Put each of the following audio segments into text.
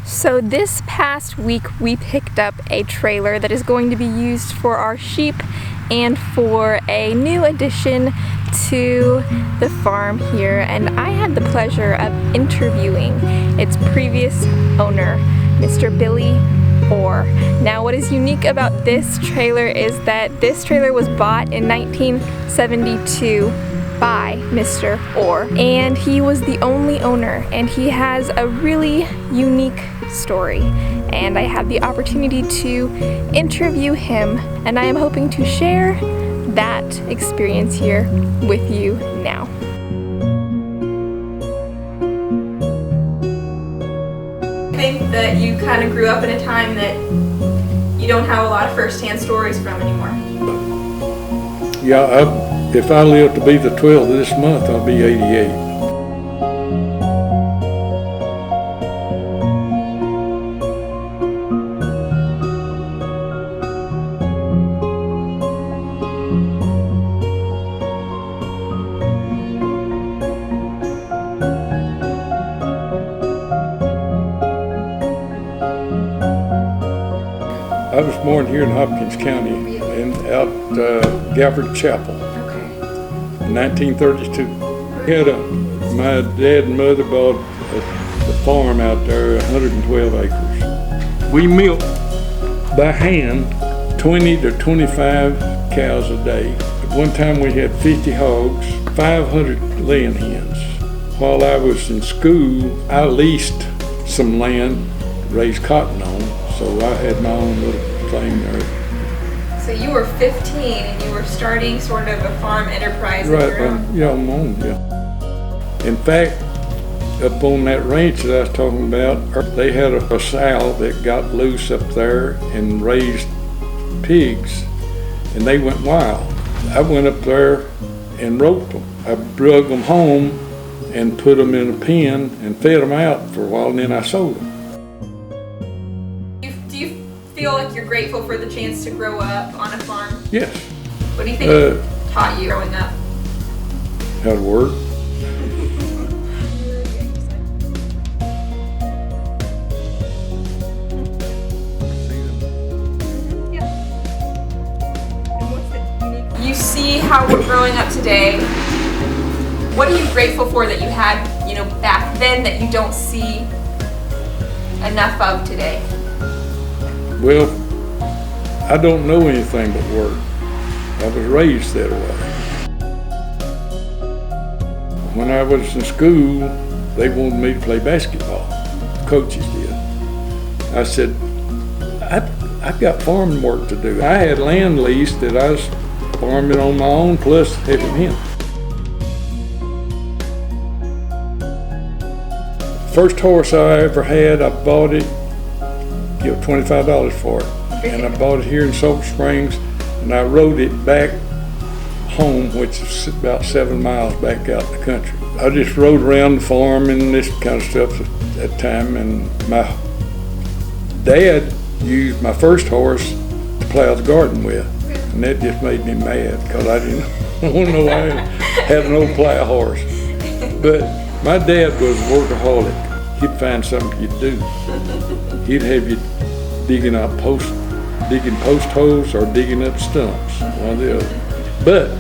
So this past week we picked up a trailer that is going to be used for our sheep and for a new addition to the farm here, and I had the pleasure of interviewing its previous owner, Mr. Billy Orr. Now what is unique about this trailer is that this trailer was bought in 1972 by Mr. Orr, and he was the only owner, and he has a really unique story, and I had the opportunity to interview him, and I am hoping to share that experience here with you now. I think that you kind of grew up in a time that you don't have a lot of first-hand stories from anymore. Yeah, if I live to be the 12th of this month, I'll be 88. I was born here in Hopkins County, and out Gafford Chapel. In 1932. My dad and mother bought a farm out there, 112 acres. We milked by hand 20 to 25 cows a day. At one time we had 50 hogs, 500 laying hens. While I was in school, I leased some land to raise cotton on, so I had my own little thing there. So you were 15 and you were starting sort of a farm enterprise of your own? Yeah, on my own, yeah. In fact, up on that ranch that I was talking about, they had a sow that got loose up there and raised pigs, and they went wild. I went up there and roped them. I drug them home and put them in a pen and fed them out for a while, and then I sold them. Feel like you're grateful for the chance to grow up on a farm? Yes. What do you think it taught you growing up? How to work. You see how we're growing up today. What are you grateful for that you had, back then that you don't see enough of today? Well, I don't know anything but work. I was raised that way. When I was in school, they wanted me to play basketball. The coaches did. I said, I've got farming work to do. I had land lease that I was farming on my own, plus having him. First horse I ever had, I bought it, give $25 for it. And I bought it here in Sulphur Springs, and I rode it back home, which is about 7 miles back out in the country. I just rode around the farm and this kind of stuff at that time, and my dad used my first horse to plow the garden with, and that just made me mad because I didn't want to know I had an old plow horse. But my dad was a workaholic. He'd find something you'd do. He'd have you digging post holes or digging up stumps, one or the other. But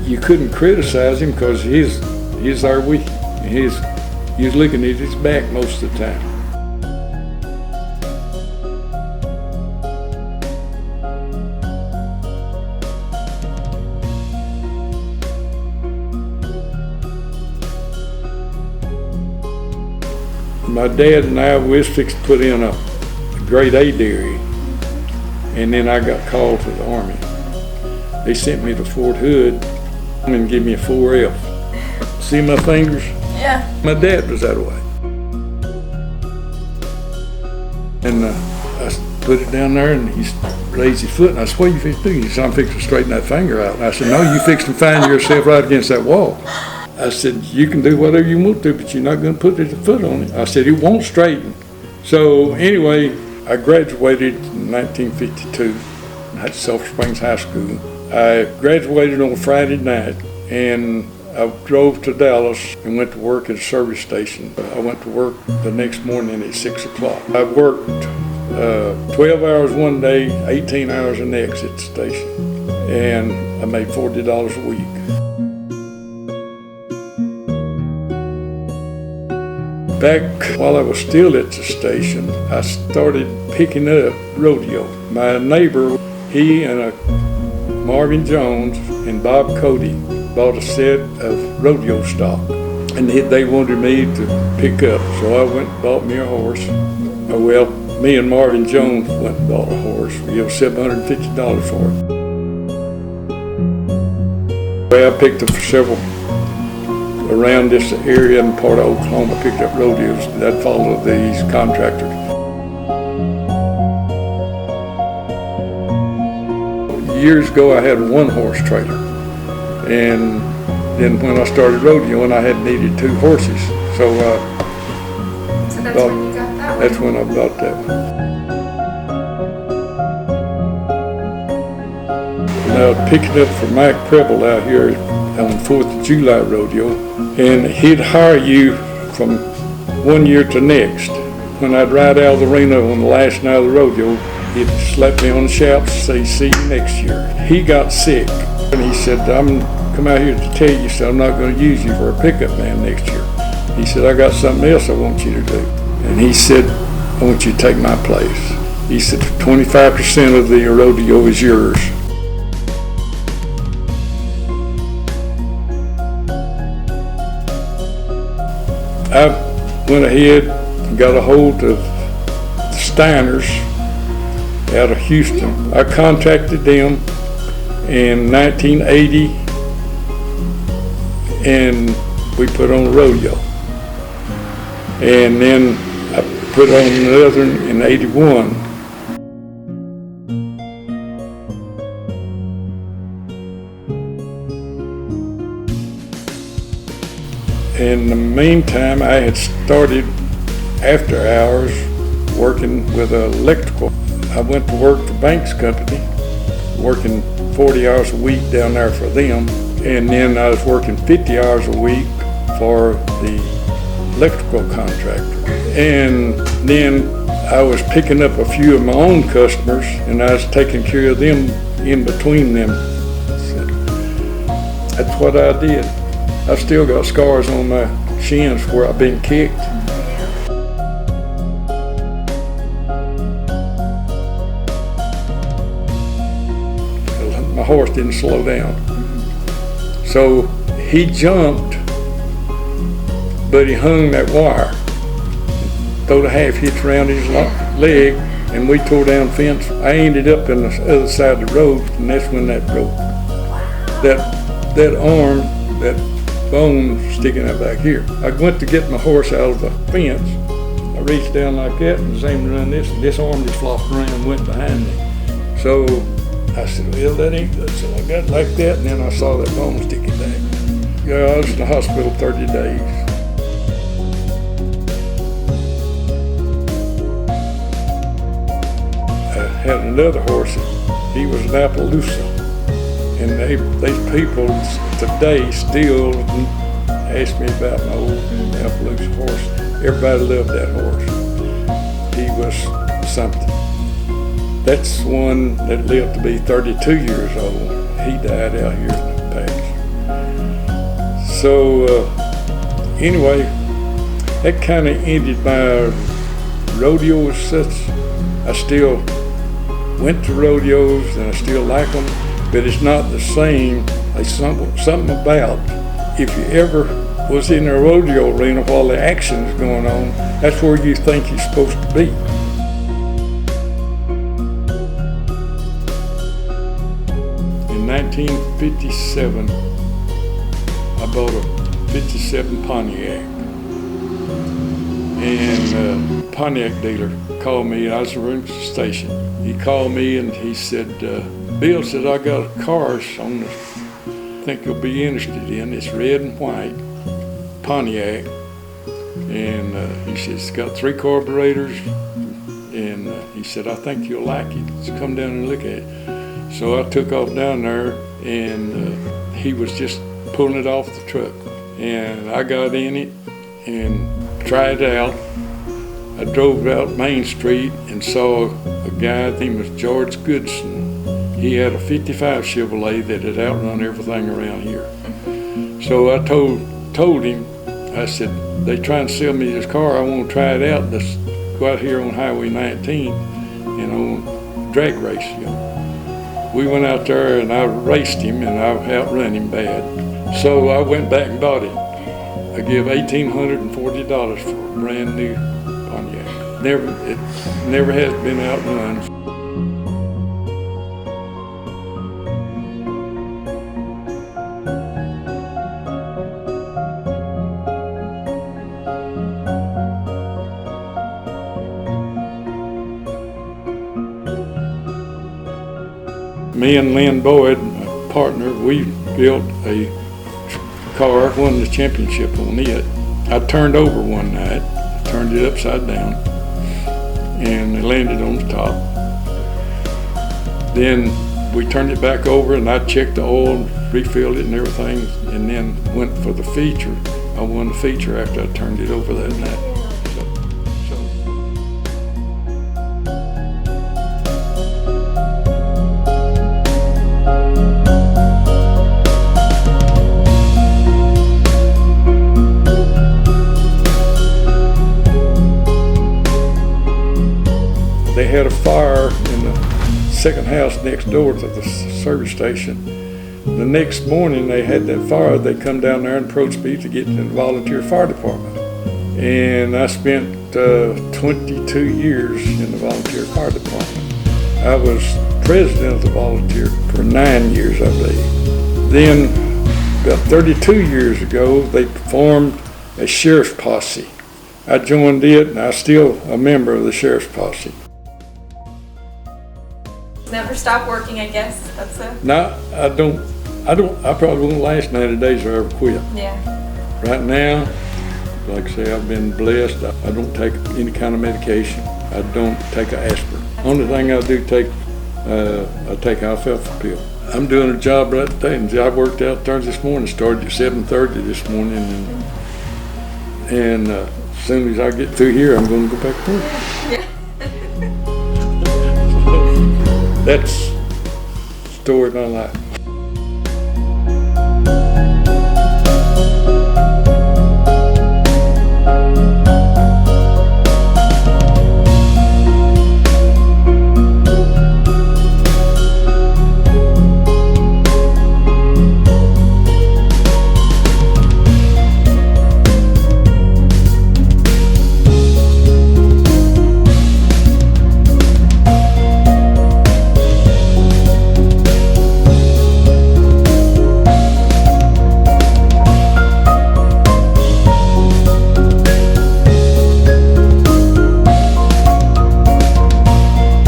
you couldn't criticize him because he's there with you. He was looking at his back most of the time. My dad and I was fixed to put in a grade A dairy, and then I got called to the Army. They sent me to Fort Hood and gave me a 4F. See my fingers? Yeah. My dad was that way. And I put it down there, and he raised his foot, and I said, what are you fixing to do? He said, I'm fixing to straighten that finger out. And I said, no, you fixing to find yourself right against that wall. I said, you can do whatever you want to, but you're not going to put the foot on it. I said, it won't straighten. So anyway, I graduated in 1952 at Sulphur Springs High School. I graduated on Friday night, and I drove to Dallas and went to work at a service station. I went to work the next morning at 6 o'clock. I worked 12 hours one day, 18 hours the next at the station, and I made $40 a week. Back while I was still at the station, I started picking up rodeo. My neighbor, he and Marvin Jones and Bob Cody bought a set of rodeo stock, and they wanted me to pick up. So I went and bought me a horse. Well, me and Marvin Jones went and bought a horse. We gave $750 for it. Well, I picked up for several around this area and part of Oklahoma. I picked up rodeos that followed these contractors. Years ago, I had a one-horse trailer, and then when I started rodeoing, I had needed 2 horses. So that's when you got that one? That's when I bought that one. Now, picking up for Mike Preble out here on 4th of July rodeo, and he'd hire you from one year to next. When I'd ride out of the arena on the last night of the rodeo, he'd slap me on the shaft and say, "See you next year." He got sick, and he said, "I'm come out here to tell you, so I'm not going to use you for a pickup man next year." He said, "I got something else I want you to do." And he said, "I want you to take my place." He said, "25% of the rodeo is yours." I went ahead and got a hold of the Steiners out of Houston. I contacted them in 1980, and we put on a rodeo. And then I put on another in 81. In the meantime, I had started after hours working with electrical. I went to work for Banks Company, working 40 hours a week down there for them. And then I was working 50 hours a week for the electrical contractor. And then I was picking up a few of my own customers, and I was taking care of them in between them. So that's what I did. I still got scars on my shins where I've been kicked. My horse didn't slow down. So he jumped, but he hung that wire, throwed a half hitch around his leg, and we tore down the fence. I ended up in the other side of the road, and that's when that broke. That arm, that bone sticking out back here. I went to get my horse out of the fence. I reached down like that and was aiming to run this, and this arm just flopped around and went behind me. So I said, "Well, that ain't good." So I got like that, and then I saw that bone sticking back. Yeah, I was in the hospital 30 days. I had another horse, he was an Appaloosa. And these people today still ask me about my old Appaloosa horse. Everybody loved that horse. He was something. That's one that lived to be 32 years old. He died out here in the past. So anyway, that kind of ended my rodeo as such. I still went to rodeos and I still like them. But it's not the same. There's something about, if you ever was in a rodeo arena while the action is going on, that's where you think you're supposed to be. In 1957, I bought a 57 Pontiac. And a Pontiac dealer called me. I was running the station. He called me and he said, "Bill said, I got a car on the, I think you'll be interested in. It's red and white, Pontiac." And he said, "It's got 3 carburetors." And he said, "I think you'll like it. So come down and look at it." So I took off down there, and he was just pulling it off the truck. And I got in it and tried it out. I drove out Main Street and saw a guy, I think it was George Goodson. He had a 55 Chevrolet that had outrun everything around here. So I told him, I said, they trying to sell me this car, I want to try it out. Let's go out here on Highway 19 and on drag race. You know. We went out there and I raced him and I outrun him bad. So I went back and bought it. I give $1,840 for a brand new Pontiac. It never has been outrun. Me and Lynn Boyd, my partner, we built a car, won the championship on it. I turned over one night, turned it upside down, and it landed on the top. Then we turned it back over and I checked the oil, refilled it and everything, and then went for the feature. I won the feature after I turned it over that night. They had a fire in the second house next door to the service station. The next morning they had that fire, they come down there and approached me to get in the volunteer fire department. And I spent 22 years in the volunteer fire department. I was president of the volunteer for 9 years, I believe. Then about 32 years ago, they formed a sheriff's posse. I joined it and I'm still a member of the sheriff's posse. Never stop working, I guess. That's a... No, I probably won't last 90 days or ever quit. Yeah. Right now, like I say, I've been blessed. I don't take any kind of medication. I don't take an aspirin. Only thing I do take, I take alfalfa pill. I'm doing a job right today, and I worked out there this morning. Started at 7:30 this morning, and as soon as I get through here, I'm going to go back to work. Yeah. That's the story of my life.